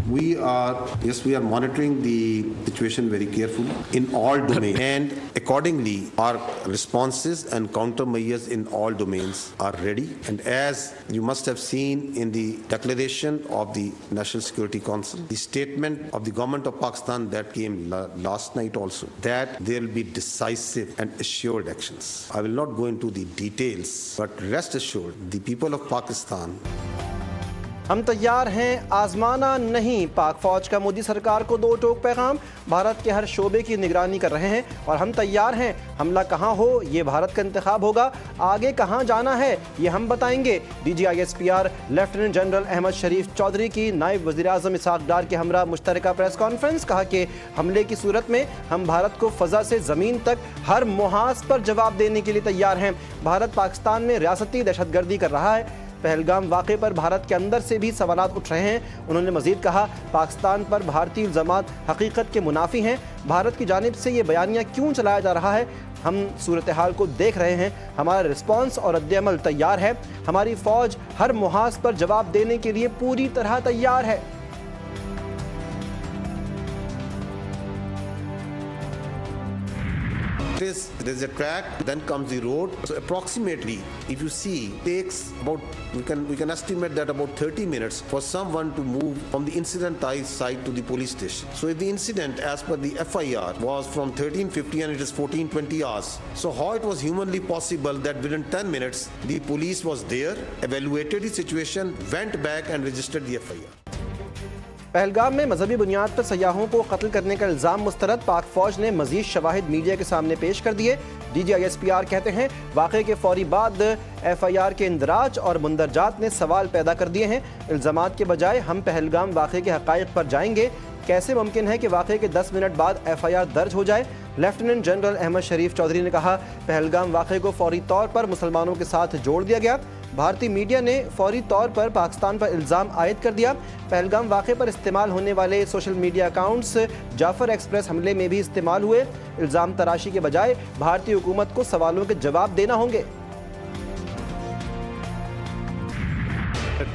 We are monitoring the situation very carefully in all domains, and accordingly, our responses and countermeasures in all domains are ready. And as you must have seen in the declaration of the National Security Council, the statement of the government of Pakistan that came last night also, that there will be decisive and assured actions. I will not go into the details, but rest assured, the people of Pakistan. ہم تیار ہیں آزمانا نہیں، پاک فوج کا مودی سرکار کو دو ٹوک پیغام، بھارت کے ہر شعبے کی نگرانی کر رہے ہیں اور ہم تیار ہیں، حملہ کہاں ہو یہ بھارت کا انتخاب ہوگا، آگے کہاں جانا ہے یہ ہم بتائیں گے۔ D G I S P R lieutenant general Ahmed Sharif Chaudhry کی نائب وزیر اعظم اسحاق ڈار کے ہمراہ مشترکہ پریس کانفرنس، کہا کہ حملے کی صورت میں ہم بھارت کو فضا سے زمین تک ہر محاذ پر جواب دینے کے لیے تیار ہیں۔ بھارت پاکستان میں ریاستی دہشت گردی کر رہا ہے، پہلگام واقعے پر بھارت کے اندر سے بھی سوالات اٹھ رہے ہیں۔ انہوں نے مزید کہا پاکستان پر بھارتی الزامات حقیقت کے منافی ہیں، بھارت کی جانب سے یہ بیانیہ کیوں چلایا جا رہا ہے، ہم صورتحال کو دیکھ رہے ہیں، ہمارا رسپانس اور رد عمل تیار ہے، ہماری فوج ہر محاذ پر جواب دینے کے لیے پوری طرح تیار ہے۔ There's a track, then comes the road. So approximately, if you see, takes about, we can estimate that about 30 minutes for someone to move from the incident site to the police station. So if the incident, as per the FIR, was from 13:50 and it is 14:20 hours, so how it was humanly possible that within 10 minutes, the police was there, evaluated the situation, went back and registered the FIR. Pahalgam میں مذہبی بنیاد پر سیاحوں کو قتل کرنے کا الزام مسترد پاک فوج نے مزید شواہد میڈیا کے سامنے پیش کر دیے۔ D G I S P R کہتے ہیں واقعے کے فوری بعد ایف آئی آر کے اندراج اور مندرجات نے سوال پیدا کر دیے ہیں۔ الزامات کے بجائے ہم پہلگام واقعے کے حقائق پر جائیں گے، کیسے ممکن ہے کہ واقعے کے 10 منٹ بعد ایف آئی آر درج ہو جائے؟ لیفٹیننٹ جنرل احمد شریف چودھری نے کہا پہلگام واقعے کو فوری طور پر مسلمانوں کے ساتھ جوڑ دیا گیا، بھارتی میڈیا نے فوری طور پر پاکستان پر الزام عائد کر دیا۔ پہلگام واقعے پر استعمال ہونے والے سوشل میڈیا اکاؤنٹس جعفر ایکسپریس حملے میں بھی استعمال ہوئے۔ الزام تراشی کے بجائے بھارتی حکومت کو سوالوں کے جواب دینا ہوں گے۔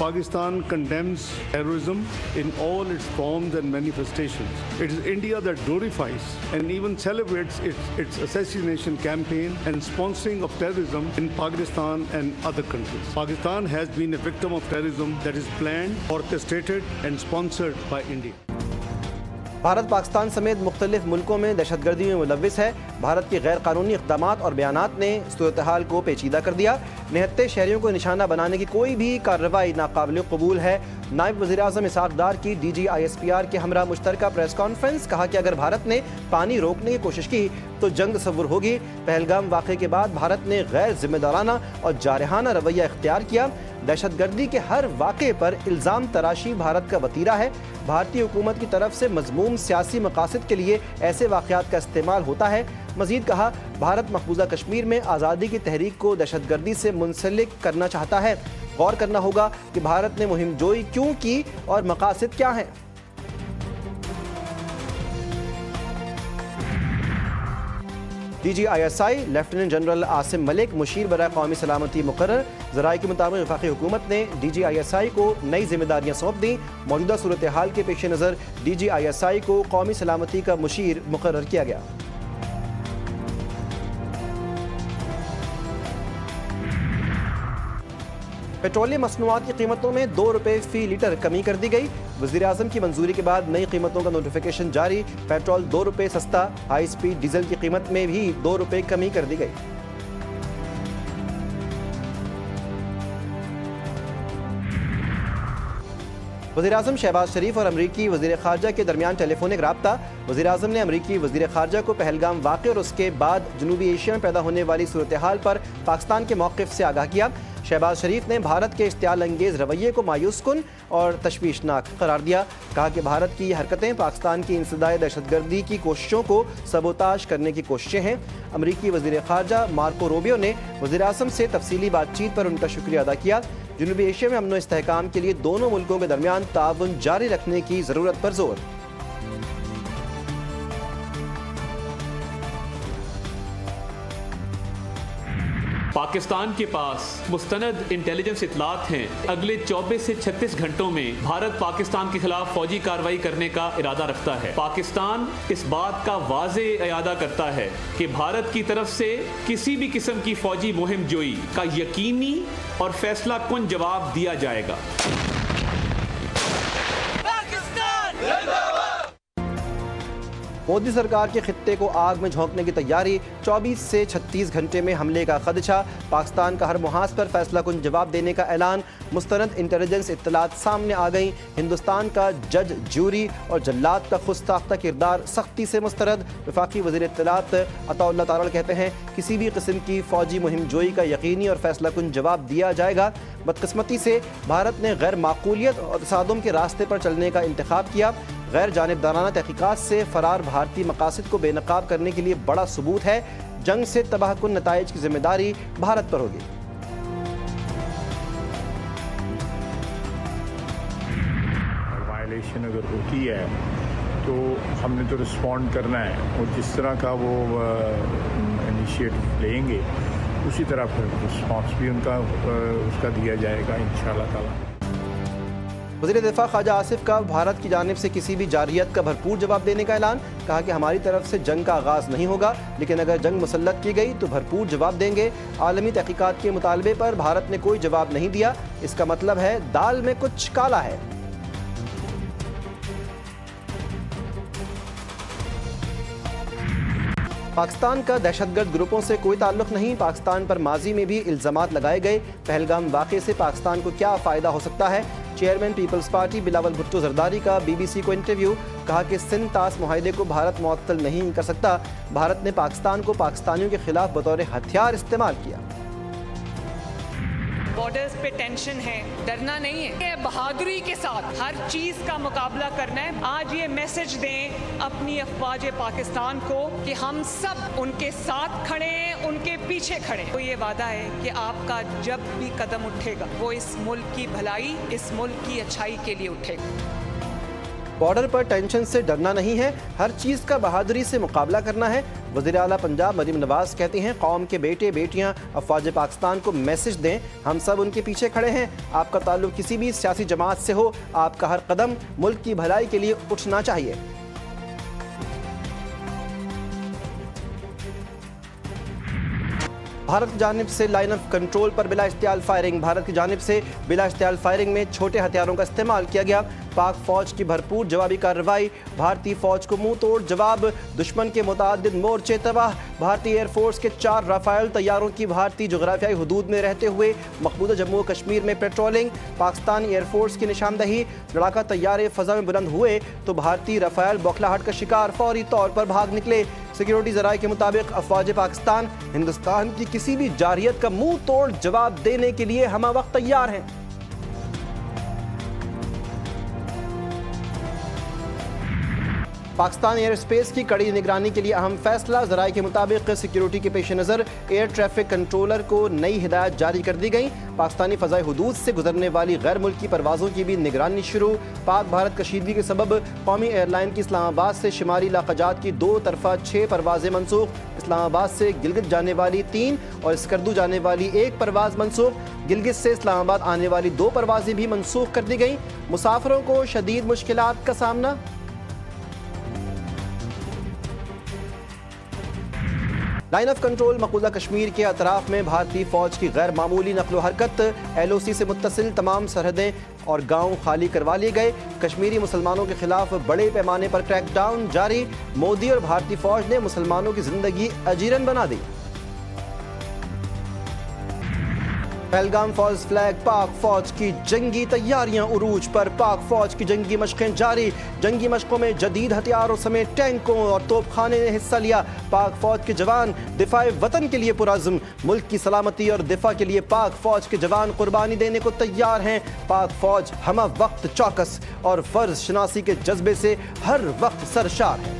Pakistan condemns terrorism in all its forms and manifestations. It is India that glorifies and even celebrates its assassination campaign and sponsoring of terrorism in Pakistan and other countries. Pakistan has been a victim of terrorism that is planned, orchestrated and sponsored by India. Bharat Pakistan سمیت مختلف ملکوں میں دہشت گردی میں ملوث ہے۔ بھارت کے غیر قانونی اقدامات اور بیانات نے صورتحال کو پیچیدہ کر دیا۔ نہتے شہریوں کو نشانہ بنانے کی کوئی بھی کارروائی ناقابل قبول ہے۔ نائب وزیر اعظم اسحاق ڈار کی D G I S P R کے ہمراہ مشترکہ پریس کانفرنس، کہا کہ اگر بھارت نے پانی روکنے کی کوشش کی تو جنگ تصور ہوگی۔ پہلگام واقعے کے بعد بھارت نے غیر ذمہ دارانہ اور جارحانہ رویہ اختیار کیا۔ دہشت گردی کے ہر واقعے پر الزام تراشی بھارت کا وتیرہ ہے۔ بھارتی حکومت کی طرف سے مذموم سیاسی مقاصد کے لیے ایسے واقعات کا استعمال ہوتا ہے۔ مزید کہا بھارت مقبوضہ کشمیر میں آزادی کی تحریک کو دہشت گردی سے منسلک کرنا چاہتا ہے۔ غور کرنا ہوگا کہ بھارت نے مہم جوئی کیوں کی اور مقاصد کیا ہیں۔ D G I S I lieutenant general Asim Malik مشیر برائے قومی سلامتی مقرر۔ ذرائع کے مطابق وفاقی حکومت نے ڈی جی آئی ایس آئی کو نئی ذمہ داریاں سونپ دیں۔ موجودہ صورتحال کے پیش نظر ڈی جی آئی ایس آئی کو قومی سلامتی کا مشیر مقرر کیا گیا۔ پیٹرولیم مصنوعات کی قیمتوں میں 2 روپے فی لیٹر کمی کر دی گئی۔ وزیر اعظم کی منظوری کے بعد نئی قیمتوں کا نوٹیفیکیشن جاری۔ پیٹرول 2 روپے سستا، ہائی سپیڈ ڈیزل کی قیمت میں بھی 2 روپے کمی کر دی گئی۔ وزیر اعظم شہباز شریف اور امریکی وزیر خارجہ کے درمیان ٹیلی فونک رابطہ۔ وزیر اعظم نے امریکی وزیر خارجہ کو پہلگام واقعے اور اس کے بعد جنوبی ایشیا میں پیدا ہونے والی صورتحال پر پاکستان کے موقف سے آگاہ کیا۔ شہباز شریف نے بھارت کے اشتعال انگیز رویے کو مایوس کن اور تشویشناک قرار دیا۔ کہا کہ بھارت کی یہ حرکتیں پاکستان کی انسداد دہشت گردی کی کوششوں کو سبوتاژ کرنے کی کوششیں ہیں۔ امریکی وزیر خارجہ مارکو روبیو نے وزیر اعظم سے تفصیلی بات چیت پر ان کا شکریہ ادا کیا۔ جنوبی ایشیا میں امن و استحکام کے لیے دونوں ملکوں کے درمیان تعاون جاری رکھنے کی ضرورت پر زور۔ पाकिस्तान के पास मुस्तनद इंटेलिजेंस इतलात हैं अगले 24 से 36 घंटों में भारत पाकिस्तान के खिलाफ फौजी कार्रवाई करने का इरादा रखता है। पाकिस्तान इस बात का वाज़े इरादा करता है कि भारत की तरफ से किसी भी किस्म की फौजी मुहिम जोई का यकीनी और फैसला कुन जवाब दिया जाएगा। मोदी सरकार के खित्ते को आग में झोंकने की तैयारी, 24 से 36 घंटे में हमले का खदशा, पाकिस्तान का हर मुहाज पर फैसला कुन जवाब देने का ऐलान, मुस्तनद इंटेलिजेंस इत्तलात सामने आ गईं, हिंदुस्तान का जज, ज्यूरी और जल्लाद का खुदसाख्ता किरदार सख्ती से मुस्तरद। वफाकी वज़ीर इत्तलात अताउल्लाह तारड़ कहते हैं किसी भी किस्म की फौजी मुहिम जोई का यकीनी और फैसला कुन जवाब दिया जाएगा। बदकिस्मती से भारत ने गैर माकूलियत और तसादुम के रास्ते पर चलने का इंतखाब किया। गैर जानिबदाराना तहकीकात से फरार भारतीय मकासद को बेनकाब करने के लिए बड़ा सबूत है। जंग से तबाहकुन नताइज की जिम्मेदारी भारत पर होगी। वायलेशन अगर होती है तो हमने तो रिस्पॉन्ड करना है और जिस तरह का वो इनिशिएटिव लेंगे उसी तरह फिर रिस्पॉन्स भी उनका उसका दिया जाएगा इंशाअल्लाह ताला। वज़ीर दिफा ख्वाजा आसिफ का भारत की जानिब से किसी भी जारियत का भरपूर जवाब देने का ऐलान, कहा कि हमारी तरफ से जंग का आगाज़ नहीं होगा, लेकिन अगर जंग मुसल्लत की गई तो भरपूर जवाब देंगे। आलमी तहकीकात के मुतालबे पर भारत ने कोई जवाब नहीं दिया, इसका मतलब है दाल में कुछ काला है। पाकिस्तान का दहशतगर्द ग्रुपों से कोई ताल्लुक नहीं, पाकिस्तान पर माजी में भी इल्ज़ामात लगाए गए। पहलगाम वाक़े से पाकिस्तान को क्या फ़ायदा हो सकता है? चेयरमैन पीपल्स पार्टी बिलावल भुट्टो जरदारी का BBC को इंटरव्यू, कहा कि सिंध तास मुआहदे को भारत मुअत्तल नहीं कर सकता। भारत ने पाकिस्तान को पाकिस्तानियों के खिलाफ बतौर हथियार इस्तेमाल किया। बॉर्डर्स पे टेंशन है, डरना नहीं है, ये बहादुरी के साथ हर चीज का मुकाबला करना है। आज ये मैसेज दें अपनी अफवाज पाकिस्तान को कि हम सब उनके साथ खड़े हैं, उनके पीछे खड़े हैं। तो ये वादा है कि आपका जब भी कदम उठेगा वो इस मुल्क की भलाई, इस मुल्क की अच्छाई के लिए उठेगा। बॉर्डर पर टेंशन से डरना नहीं है, हर चीज़ का बहादुरी से मुकाबला करना है। वज़ीर आला पंजाब मरीम नवाज कहती हैं कौम के बेटे बेटियां अफवाज पाकिस्तान को मैसेज दें, हम सब उनके पीछे खड़े हैं। आपका ताल्लुक किसी भी सियासी जमात से हो, आपका हर कदम मुल्क की भलाई के लिए उठना चाहिए। भारत की जानिब से लाइन ऑफ कंट्रोल पर बिला इख्तियार फायरिंग, भारत की जानिब से बिला इख्तियार फायरिंग में छोटे हथियारों का इस्तेमाल किया गया। पाक फौज की भरपूर जवाबी कार्रवाई, भारतीय फौज को मुंह तोड़ जवाब, दुश्मन के मुतादिद मोर्चे तबाह। भारतीय एयरफोर्स के 4 राफेल तैयारों की भारतीय जोग्राफियाई हदूद में रहते हुए मकबूजा जम्मू कश्मीर में पेट्रोलिंग। पाकिस्तानी एयरफोर्स की निशानदही, लड़ाका तैयारे फजा में बुलंद हुए तो भारतीय राफेल बौखलाहट का शिकार फौरी तौर पर भाग निकले। सिक्योरिटी ज़राए के मुताबिक अफवाज पाकिस्तान हिंदुस्तान की किसी भी जारियत का मुंह तोड़ जवाब देने के लिए हम वक्त तैयार हैं। पाकिस्तान एयर स्पेस की कड़ी निगरानी के लिए अहम फैसला, ज़राए के मुताबिक सिक्योरिटी के पेश नज़र एयर ट्रैफिक कंट्रोलर को नई हिदायत जारी कर दी गई। पाकिस्तानी फ़ज़ाई हुदूद से गुजरने वाली गैर मुल्की परवाज़ों की भी निगरानी शुरू। पाक भारत कशीदगी के सबब कौमी एयरलाइन की इस्लामाबाद से शुमारी इलाक़ाजात की 2 तरफ़ा 6 परवाज़ें मनसूख, इस्लामाबाद से गिलगित जाने वाली 3 और स्कर्दू जाने वाली 1 परवाज़ मनसूख। गिलगित से इस्लामाबाद आने वाली 2 परवाज़ें भी मनसूख कर दी गई। मुसाफिरों को शदीद मुश्किलात का सामना। लाइन ऑफ कंट्रोल मकबूजा कश्मीर के अतराफ में भारतीय फौज की गैर मामूली नकलो हरकत, LOC से मुत्तसिल तमाम सरहदें और गांव खाली करवा लिए गए। कश्मीरी मुसलमानों के खिलाफ बड़े पैमाने पर क्रैकडाउन जारी, मोदी और भारतीय फौज ने मुसलमानों की जिंदगी अजीरन बना दी। पहलगाम फौज फ्लैग, पाक फौज की जंगी तैयारियां उरूज पर, पाक फौज की जंगी मशकें जारी। जंगी मशकों में जदीद हथियारों समेत टैंकों और तोपखाने ने हिस्सा लिया। पाक फौज के जवान दिफाए वतन के लिए पुरअज़्म, मुल्क की सलामती और दिफा के लिए पाक फौज के जवान कुर्बानी देने को तैयार हैं। पाक फौज हमा वक्त चौकस और फर्ज शनासी के जज्बे से हर वक्त सरशार है।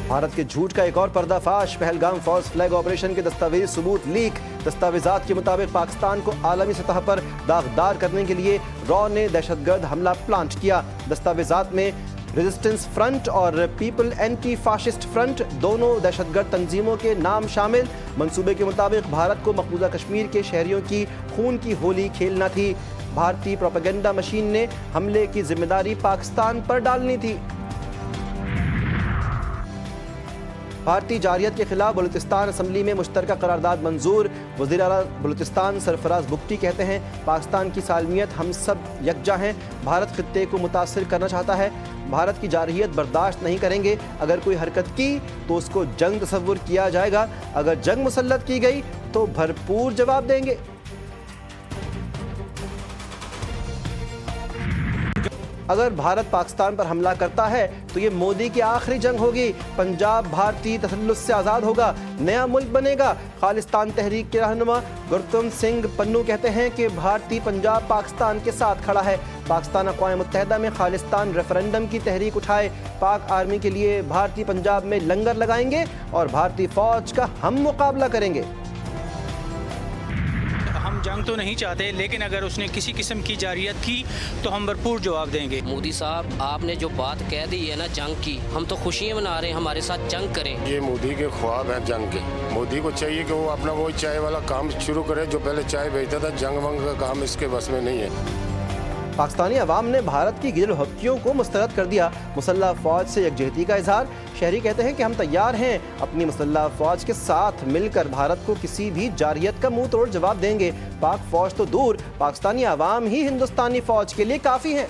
भारत के झूठ का एक और पर्दाफाश, पहलगाम फौज फ्लैग ऑपरेशन के दस्तावेजी सबूत लीक। दस्तावेजात के मुताबिक पाकिस्तान को आलमी सतह पर दागदार करने के लिए रॉ ने दहशतगर्द हमला प्लांट किया। दस्तावेजात में रेजिस्टेंस फ्रंट और पीपल एंटी फाशिस्ट फ्रंट दोनों दहशतगर्द तंजीमों के नाम शामिल। मंसूबे के मुताबिक भारत को मकबूजा कश्मीर के शहरियों की खून की होली खेलना थी। भारतीय प्रोपेगेंडा मशीन ने हमले की जिम्मेदारी पाकिस्तान पर डालनी थी। भारतीय जारियत के खिलाफ बलूचिस्तान असम्बली में मुश्तरका करारदाद मंजूर। वज़ीर आला बलूचिस्तान सरफराज बुख्ती कहते हैं, पाकिस्तान की सालमियत हम सब यकजा हैं। भारत खित्ते को मुतासिर करना चाहता है। भारत की जारहियत बर्दाश्त नहीं करेंगे। अगर कोई हरकत की तो उसको जंग तस्वुर किया जाएगा। अगर जंग मुसल्लत की गई तो भरपूर जवाब देंगे। अगर भारत पाकिस्तान पर हमला करता है तो ये मोदी की आखिरी जंग होगी। पंजाब भारतीय तसल्लुस से आज़ाद होगा, नया मुल्क बनेगा। खालिस्तान तहरीक के रहनुमा गुरतुम सिंह पन्नू कहते हैं कि भारतीय पंजाब पाकिस्तान के साथ खड़ा है। पाकिस्तान अक़वाम मुत्तहिदा में खालिस्तान रेफरेंडम की तहरीक उठाए। पाक आर्मी के लिए भारतीय पंजाब में लंगर लगाएंगे और भारतीय फ़ौज का हम मुकाबला करेंगे। हम जंग तो नहीं चाहते, लेकिन अगर उसने किसी किस्म की जारियत की तो हम भरपूर जवाब देंगे। मोदी साहब, आपने जो बात कह दी है ना जंग की, हम तो खुशियाँ मना रहे हैं, हमारे साथ जंग करें। ये मोदी के ख्वाब हैं जंग के। मोदी को चाहिए कि वो अपना वो चाय वाला काम शुरू करे जो पहले चाय बेचता था। जंग वंग का काम इसके बस में नहीं है। पाकिस्तानी अवाम ने भारत की गिरल हक्कियों को मुस्तरद कर दिया। मुसल्लह फ़ौज से यकजहती का इजहार। शहरी कहते हैं कि हम तैयार हैं, अपनी मुसल्लह फ़ौज के साथ मिलकर भारत को किसी भी जारियत का मुंह तोड़ जवाब देंगे। पाक फ़ौज तो दूर, पाकिस्तानी अवाम ही हिंदुस्तानी फ़ौज के लिए काफ़ी हैं।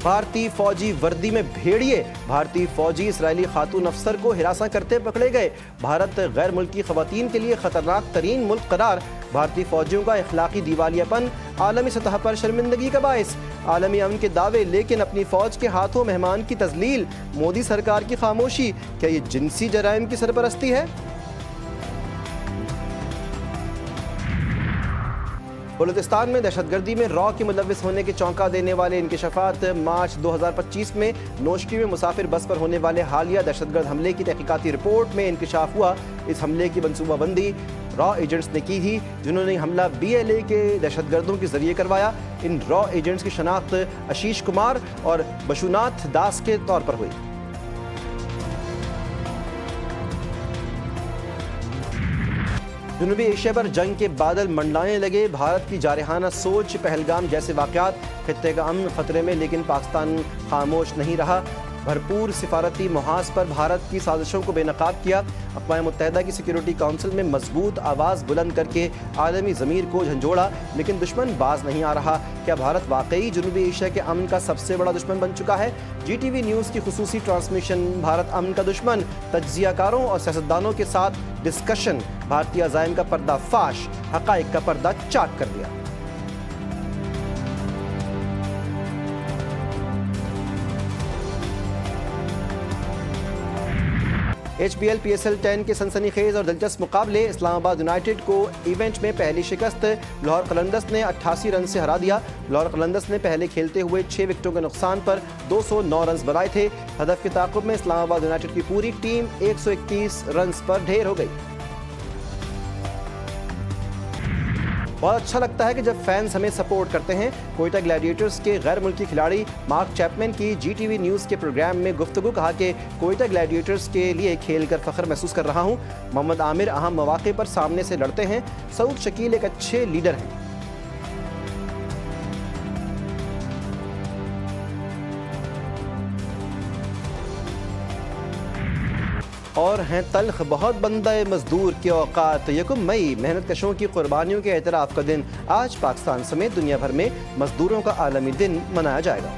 भारतीय फौजी वर्दी में भेड़िए। भारतीय फौजी इसराइली खातून अफसर को हिरासा करते पकड़े गए। भारत गैर मुल्की खवातीन के लिए खतरनाक तरीन मुल्क करार। भारतीय फौजियों का इखलाकी दिवालियापन आलमी सतह पर शर्मिंदगी का बायस। आलमी अमन के दावे लेकिन अपनी फौज के हाथों मेहमान की तजलील। मोदी सरकार की खामोशी, क्या ये जिनसी जराइम की सरपरस्ती है? बलूचिस्तान में दहशतगर्दी में रॉ के मुलविस होने के चौंका देने वाले इंकशाफात। मार्च 2025 में नोशकी में मुसाफिर बस पर होने वाले हालिया दहशतगर्द हमले की तहकीकाती रिपोर्ट में इंकशाफ हुआ। इस हमले की मनसूबाबंदी रॉ एजेंट्स ने की थी, जिन्होंने हमला BLA के दहशतगर्दों के जरिए करवाया। इन रॉ एजेंट्स की शनाख्त आशीष कुमार और बशुनाथ दास के तौर पर हुई। जनूबी एशिया पर जंग के बादल मंडलाने लगे। भारत की जारहाना सोच, पहलगाम जैसे वाक़यात, खित्ते का अमन खतरे में, लेकिन पाकिस्तान खामोश नहीं रहा। भरपूर सिफारती मुहाज पर भारत की साजिशों को बेनकाब किया। अक़वाम मुत्तहिदा की सिक्योरिटी काउंसिल में मजबूत आवाज़ बुलंद करके आलमी ज़मीर को झंझोड़ा, लेकिन दुश्मन बाज नहीं आ रहा। क्या भारत वाकई जनूबी एशिया के अमन का सबसे बड़ा दुश्मन बन चुका है? GTV न्यूज़ की खुसूसी ट्रांसमिशन भारत अमन का दुश्मन, तज्ज़ियाकारों और सियासतदानों के साथ डिस्कशन। भारतीय अज़ाइम का पर्दाफाश, हक़ाइक़ का पर्दा चाक कर दिया। HBL PSL 10 के सनसनीखेज और दिलचस्प मुकाबले। इस्लामाबाद यूनाइटेड को इवेंट में पहली शिकस्त। लाहौर कलंदर्स ने 88 रन से हरा दिया। लाहौर कलंदर्स ने पहले खेलते हुए 6 विकेटों के नुकसान पर 209 रन बनाए थे। हदफ के ताक़ुब में इस्लामाबाद यूनाइटेड की पूरी टीम 121 रन पर ढेर हो गई। बहुत अच्छा लगता है कि जब फैंस हमें सपोर्ट करते हैं। कोयटा ग्लैडिएटर्स के गैर मुल्की खिलाड़ी मार्क चैपमैन की GTV न्यूज़ के प्रोग्राम में गुफ्तगू, कहा कि कोयटा ग्लैडिएटर्स के लिए खेलकर फ़ख्र महसूस कर रहा हूँ। मोहम्मद आमिर अहम मौक़े पर सामने से लड़ते हैं। सऊद शकील एक अच्छे लीडर हैं। और हैं तल्ख बहुत बंदे मजदूर के औकात। 1 मई मेहनत कशों की कुर्बानियों के एतराफ़ का दिन। आज पाकिस्तान समेत दुनिया भर में मजदूरों का आलमी दिन मनाया जाएगा।